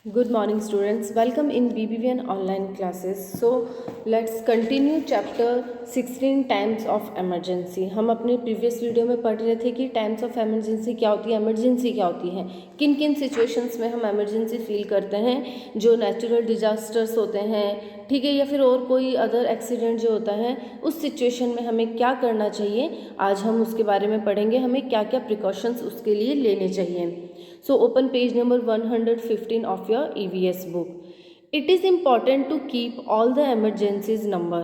Good morning students, welcome in BBVN online classes. So let's continue chapter 16 times of emergency. हम अपने previous video में पढ़ रहे थे कि टाइम्स ऑफ emergency क्या होती है, emergency क्या होती है, किन किन सिचुएशंस में हम emergency फील करते हैं, जो नेचुरल डिजास्टर्स होते हैं, ठीक है, या फिर और कोई अदर एक्सीडेंट जो होता है उस सिचुएशन में हमें क्या करना चाहिए, आज हम उसके बारे में पढ़ेंगे, हमें क्या क्या प्रिकॉशंस उसके लिए लेने चाहिए. So open page number 115 of your EVS book. It is important to keep all the emergencies number: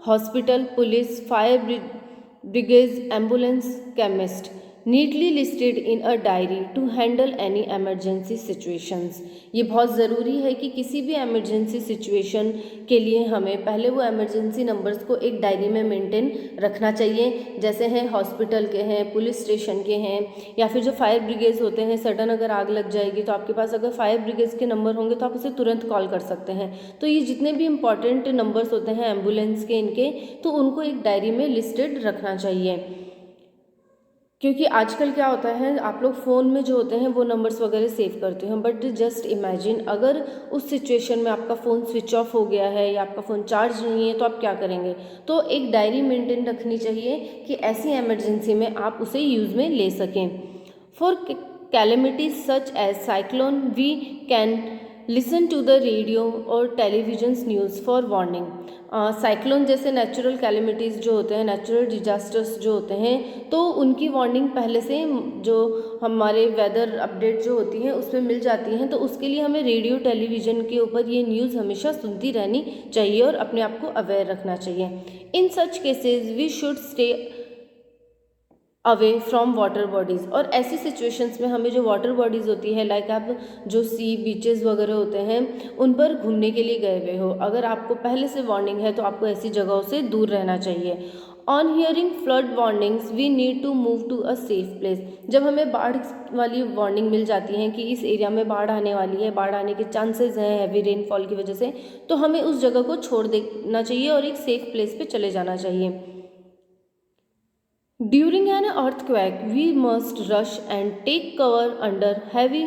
hospital, police, fire brigades, ambulance, chemist, neatly listed in a diary to handle any emergency situations. ये बहुत ज़रूरी है कि किसी भी emergency situation के लिए हमें पहले वो emergency numbers को एक डायरी में मेंटेन रखना चाहिए. जैसे हैं हॉस्पिटल के हैं, पुलिस स्टेशन के हैं, या फिर जो फायर ब्रिगेड्स होते हैं, सडन अगर आग लग जाएगी तो आपके पास अगर फायर ब्रिगेड्स के नंबर होंगे तो आप उसे तुरंत कॉल कर सकते हैं. तो ये जितने भी इंपॉर्टेंट नंबर्स होते हैं एम्बुलेंस के, इनके, तो उनको एक डायरी में लिस्टेड रखना चाहिए. क्योंकि आजकल क्या होता है, आप लोग फ़ोन में जो होते हैं वो नंबर्स वगैरह सेव करते हैं, बट जस्ट इमेजिन अगर उस सिचुएशन में आपका फ़ोन स्विच ऑफ हो गया है या आपका फ़ोन चार्ज नहीं है तो आप क्या करेंगे. तो एक डायरी मेंटेन रखनी चाहिए कि ऐसी एमरजेंसी में आप उसे यूज़ में ले सकें. For calamities such as cyclone we can listen to the radio और televisions news for warning. Cyclone जैसे नेचुरल कैलेमिटीज़ जो होते हैं, नेचुरल डिजास्टर्स जो होते हैं, तो उनकी वार्निंग पहले से जो हमारे वेदर अपडेट जो होती हैं उसमें मिल जाती हैं. तो उसके लिए हमें रेडियो टेलीविज़न के ऊपर ये न्यूज़ हमेशा सुनती रहनी चाहिए और अपने आप को अवेयर रखना चाहिए. In such cases we should stay away from water bodies. और ऐसी सिचुएशंस में हमें जो वाटर बॉडीज़ होती है, लाइक आप जो सी बीचेस वगैरह होते हैं उन पर घूमने के लिए गए हुए हो, अगर आपको पहले से वार्निंग है तो आपको ऐसी जगहों से दूर रहना चाहिए. On hearing flood warnings we need to move to a safe place. जब हमें बाढ़ वाली वार्निंग मिल जाती है कि इस एरिया में बाढ़ आने वाली है, बाढ़ आने के चांसेस हैं हैवी रेनफॉल की वजह से, तो हमें उस जगह को छोड़ देना चाहिए और एक सेफ प्लेस पे चले जाना चाहिए. During an earthquake, we must rush and take cover under heavy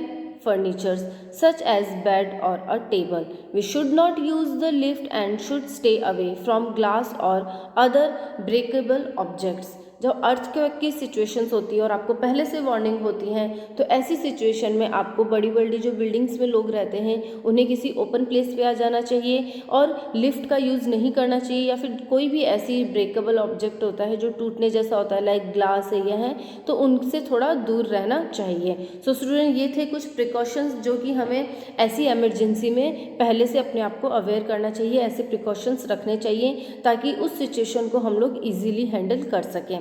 furnitures such as bed or a table. We should not use the lift and should stay away from glass or other breakable objects. जब earthquake की situations होती है और आपको पहले से warning होती है तो ऐसी सिचुएशन में आपको बड़ी बड़ी जो बिल्डिंग्स में लोग रहते हैं उन्हें किसी ओपन प्लेस पे आ जाना चाहिए और लिफ्ट का यूज़ नहीं करना चाहिए, या फिर कोई भी ऐसी ब्रेकेबल ऑब्जेक्ट होता है जो टूटने जैसा होता है, लाइक ग्लास है, यह है, तो उनसे थोड़ा दूर रहना चाहिए. सो स्टूडेंट, ये थे कुछ प्रिकॉशंस जो कि हमें ऐसी एमरजेंसी में पहले से अपने आप को अवेयर करना चाहिए, ऐसे प्रिकॉशंस रखने चाहिए ताकि उस सिचुएशन को हम लोग ईजिली हैंडल कर सकें.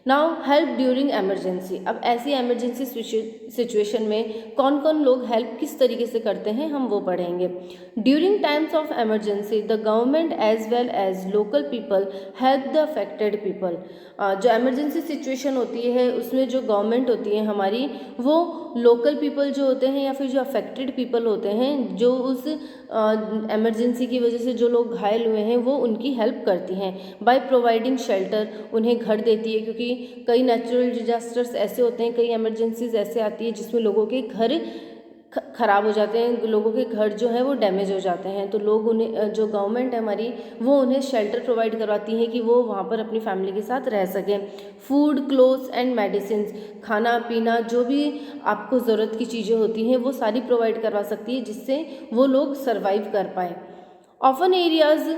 Now help during emergency. अब ऐसी एमरजेंसी सिचुएशन में कौन कौन लोग हेल्प किस तरीके से करते हैं हम वो पढ़ेंगे. During times of emergency the government as well as local people help the affected people. जो एमरजेंसी सिचुएशन होती है उसमें जो गवर्नमेंट होती है हमारी, वो लोकल पीपल जो होते हैं या फिर जो अफेक्टेड पीपल होते हैं, जो उस एमरजेंसी की वजह से जो लोग घायल हुए हैं, वो उनकी हेल्प करती हैं. बाय प्रोवाइडिंग शेल्टर, उन्हें घर देती है, क्योंकि कई नेचुरल डिजास्टर्स ऐसे होते हैं, कई एमरजेंसीज ऐसे आती है जिसमें लोगों के घर ख़राब हो जाते हैं, लोगों के घर जो है वो डैमेज हो जाते हैं, तो लोग उन्हें, जो गवर्नमेंट है हमारी, वो उन्हें शेल्टर प्रोवाइड करवाती है कि वो वहाँ पर अपनी फैमिली के साथ रह सकें. फूड, क्लोथ्स एंड मेडिसिन, खाना पीना, जो भी आपको ज़रूरत की चीज़ें होती हैं वो सारी प्रोवाइड करवा सकती है जिससे वो लोग सर्वाइव कर पाए. Often areas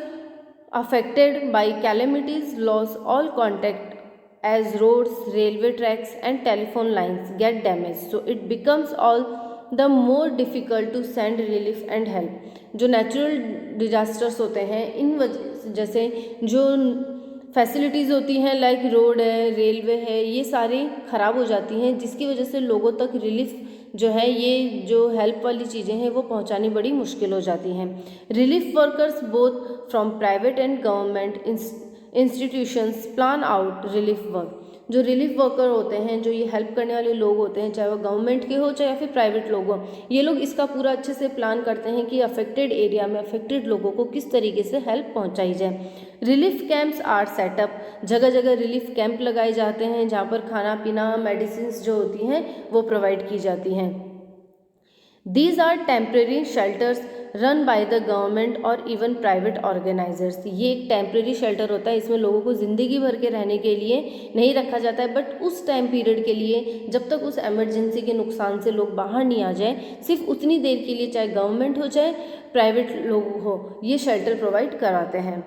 affected by calamities loss all contact as roads, railway tracks and telephone lines get damaged, so it becomes all the more difficult to send relief and help. जो natural disasters होते हैं इन वजह, जैसे जो facilities होती हैं like road है, railway है, ये सारी ख़राब हो जाती हैं जिसकी वजह से लोगों तक रिलीफ जो है, ये जो हेल्प वाली चीज़ें हैं वो पहुंचानी बड़ी मुश्किल हो जाती हैं. Relief workers both from private and government institutions plan out relief work. जो रिलीफ वर्कर होते हैं, जो ये हेल्प करने वाले लोग होते हैं, चाहे वो गवर्नमेंट के हो चाहे फिर प्राइवेट लोग हो, ये लोग इसका पूरा अच्छे से प्लान करते हैं कि अफेक्टेड एरिया में अफेक्टेड लोगों को किस तरीके से हेल्प पहुंचाई जाए. रिलीफ कैंप्स आर सेटअप, जगह जगह रिलीफ कैंप लगाए जाते हैं जहाँ पर खाना पीना, मेडिसिन जो होती हैं वो प्रोवाइड की जाती हैं. These are temporary shelters run by the government और इवन प्राइवेट ऑर्गेनाइजर्स। ये एक टेम्प्रेरी शेल्टर होता है, इसमें लोगों को ज़िंदगी भर के रहने के लिए नहीं रखा जाता है, बट उस टाइम पीरियड के लिए जब तक उस एमरजेंसी के नुकसान से लोग बाहर नहीं आ जाए, सिर्फ उतनी देर के लिए, चाहे गवर्नमेंट हो चाहे प्राइवेट लोग हो, ये शेल्टर प्रोवाइड कराते हैं।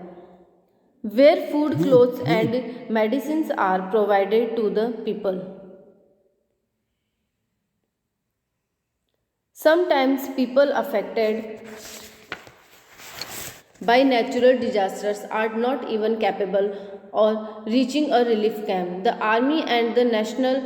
Where food, clothes and medicine are provided to the people. Sometimes people affected by natural disasters are not even capable of reaching a relief camp. The Army and the National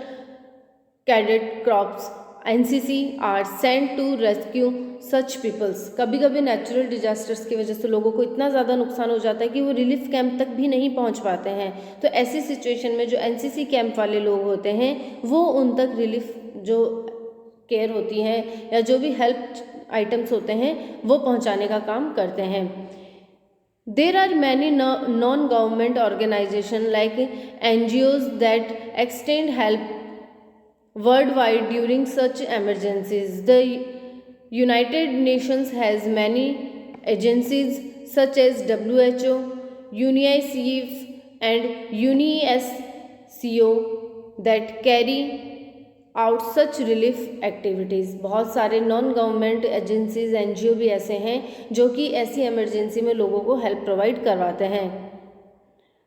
Cadet Corps NCC are sent to rescue such peoples. कभी कभी natural disasters की वजह से लोगों को इतना ज़्यादा नुकसान हो जाता है कि वो रिलीफ कैंप तक भी नहीं पहुंच पाते हैं, तो ऐसी सिचुएशन में जो एनसीसी कैंप वाले लोग होते हैं वो उन तक रिलीफ जो केयर होती हैं या जो भी हेल्प आइटम्स होते हैं वो पहुंचाने का काम करते हैं। There are many non government organisation like NGOs that extend help world wide during such emergencies. The United Nations has many agencies such as WHO, UNICEF and UNESCO that carry out such relief activities. बहुत सारे non government agencies NGO भी ऐसे हैं जो कि ऐसी emergency में लोगों को हेल्प प्रोवाइड करवाते हैं।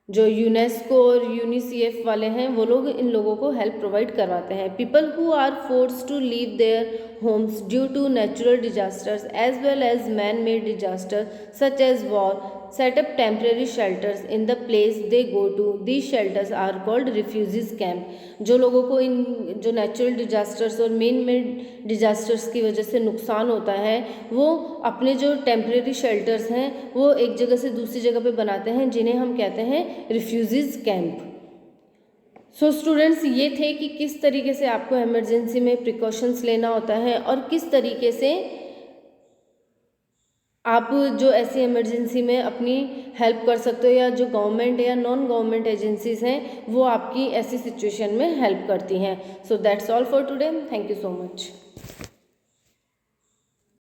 जो यूनेस्को और यूनिसेफ वाले हैं वो लोग इन लोगों को हेल्प प्रोवाइड करवाते हैं। People who are forced to leave their homes due to natural disasters as well as man made disaster such as war set up temporary shelters in the place they go to. These shelters are called refugees camp. जो लोगों को इन जो natural disasters और main made disasters की वजह से नुकसान होता है वो अपने जो टेम्परेरी शेल्टर्स हैं वो एक जगह से दूसरी जगह पे बनाते हैं, जिन्हें हम कहते हैं रिफ्यूजीज कैंप। सो स्टूडेंट्स, ये थे कि किस तरीके से आपको इमरजेंसी में प्रिकॉशंस लेना होता है और किस तरीके से आप जो ऐसी इमरजेंसी में अपनी हेल्प कर सकते हो या जो गवर्नमेंट या नॉन गवर्नमेंट एजेंसीज हैं वो आपकी ऐसी सिचुएशन में हेल्प करती हैं। So that's all for today. Thank you so much.